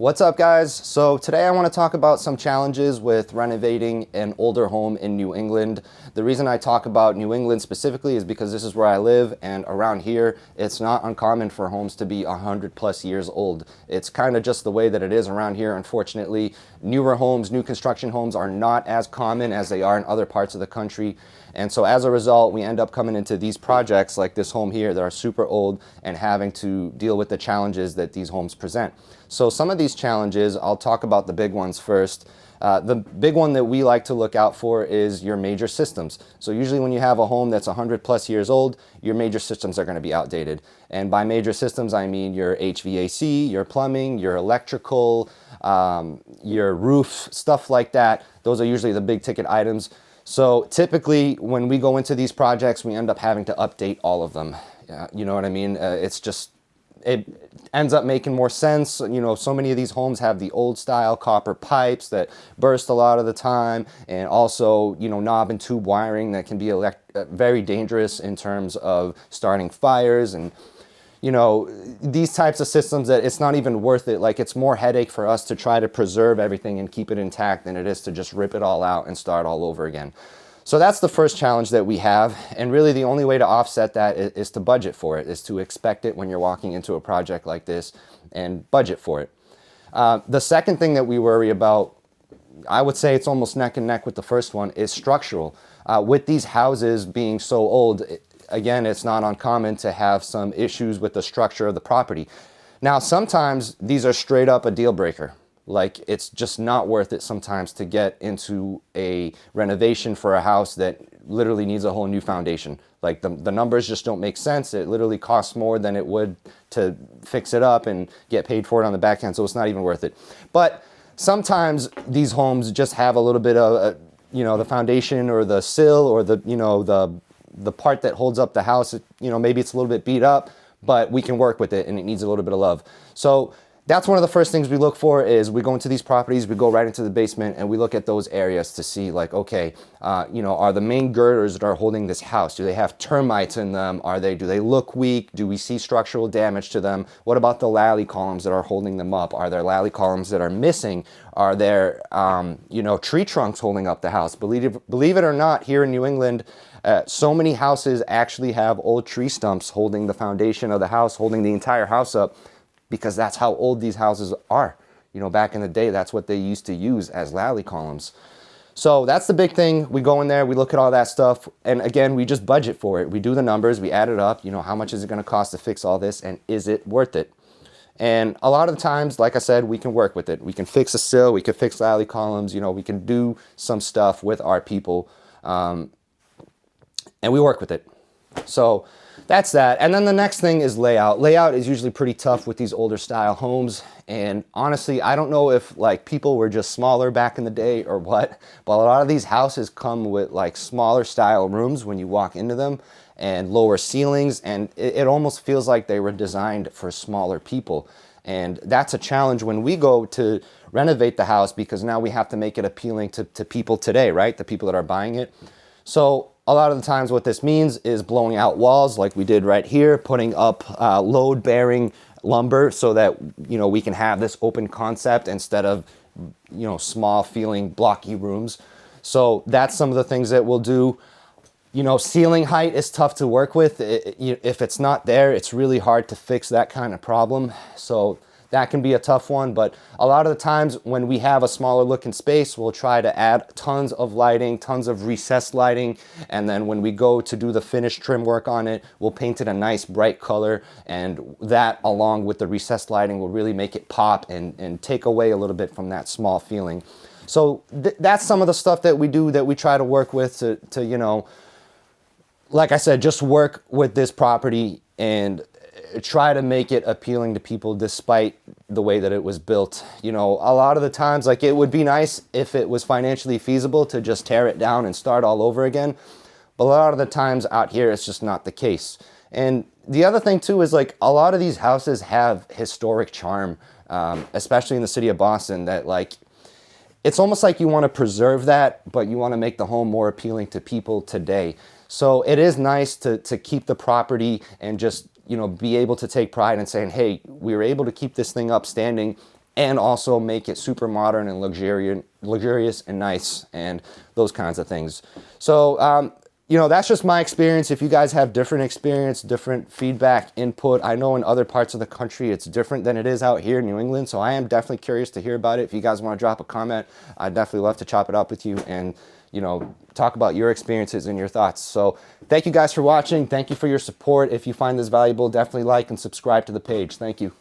What's up, guys? So today I want to talk about some challenges with renovating an older home in New England. The reason I talk about New England specifically is because this is where I live, and around here it's not uncommon for homes to be 100+ years old. It's kind of just the way that it is around here. Unfortunately, newer homes, new construction homes are not as common as they are in other parts of the country. And so as a result, we end up coming into these projects like this home here that are super old and having to deal with the challenges that these homes present. So some of these challenges, I'll talk about the big ones first. The big one that we like to look out for is your major systems. So usually when you have a home that's 100+ years old, your major systems are going to be outdated. And by major systems, I mean your HVAC, your plumbing, your electrical, your roof, stuff like that. Those are usually the big ticket items. So typically when we go into these projects, we end up having to update all of them. You know what I mean? It ends up making more sense. You know, so many of these homes have the old style copper pipes that burst a lot of the time, and also, you know, knob and tube wiring that can be very dangerous in terms of starting fires. And you know, these types of systems that it's not even worth it. Like, it's more headache for us to try to preserve everything and keep it intact than it is to just rip it all out and start all over again. So that's the first challenge that we have. And really the only way to offset that is to budget for it, is to expect it when you're walking into a project like this and budget for it. The second thing that we worry about, I would say it's almost neck and neck with the first one, is structural. With these houses being so old, again, it's not uncommon to have some issues with the structure of the property. Now, sometimes these are straight up a deal breaker. Like, it's just not worth it sometimes to get into a renovation for a house that literally needs a whole new foundation. Like, the numbers just don't make sense. It literally costs more than it would to fix it up and get paid for it on the back end, so it's not even worth it. But sometimes these homes just have a little bit of, you know, the foundation or the sill or the, you know, the part that holds up the house, you know, maybe it's a little bit beat up, but we can work with it and it needs a little bit of love. So that's one of the first things we look for. Is we go into these properties, we go right into the basement and we look at those areas to see, like, okay, you know, are the main girders that are holding this house, do they have termites in them? Do they look weak? Do we see structural damage to them? What about the lally columns that are holding them up? Are there lally columns that are missing? Are there, you know, tree trunks holding up the house? Believe it or not, here in New England, so many houses actually have old tree stumps holding the foundation of the house, holding the entire house up, because that's how old these houses are. You know, back in the day, that's what they used to use as lally columns. So that's the big thing. We go in there, we look at all that stuff, and again, we just budget for it. We do the numbers, we add it up. You know, how much is it going to cost to fix all this, and is it worth it? And a lot of the times, like I said, we can work with it. We can fix a sill, we can fix lally columns, you know, we can do some stuff with our people, and we work with it. So that's that. And then the next thing is layout. Layout is usually pretty tough with these older style homes. And honestly, I don't know if like people were just smaller back in the day or what, but a lot of these houses come with like smaller style rooms when you walk into them, and lower ceilings. And it almost feels like they were designed for smaller people. And that's a challenge when we go to renovate the house, because now we have to make it appealing to people today, right? The people that are buying it. So a lot of the times what this means is blowing out walls like we did right here, putting up load-bearing lumber so that, you know, we can have this open concept instead of, you know, small feeling blocky rooms. So that's some of the things that we'll do. You know, ceiling height is tough to work with. If it's not there, it's really hard to fix that kind of problem. So that can be a tough one, but a lot of the times when we have a smaller looking space, we'll try to add tons of lighting, tons of recessed lighting, and then when we go to do the finished trim work on it, we'll paint it a nice bright color, and that along with the recessed lighting will really make it pop and take away a little bit from that small feeling. So that's some of the stuff that we do, that we try to work with to you know, like I said, just work with this property and try to make it appealing to people despite the way that it was built. You know, a lot of the times, like, it would be nice if it was financially feasible to just tear it down and start all over again. But a lot of the times out here, it's just not the case. And the other thing too is, like, a lot of these houses have historic charm, especially in the city of Boston, that, like, it's almost like you want to preserve that, but you want to make the home more appealing to people today. So it is nice to keep the property and just, you know, be able to take pride in saying, hey, we were able to keep this thing up standing and also make it super modern and luxurious and nice and those kinds of things. So, you know, that's just my experience. If you guys have different experience, different feedback, input, I know in other parts of the country it's different than it is out here in New England. So I am definitely curious to hear about it. If you guys want to drop a comment, I'd definitely love to chop it up with you and, you know, talk about your experiences and your thoughts. So thank you guys for watching. Thank you for your support. If you find this valuable, definitely like and subscribe to the page. Thank you.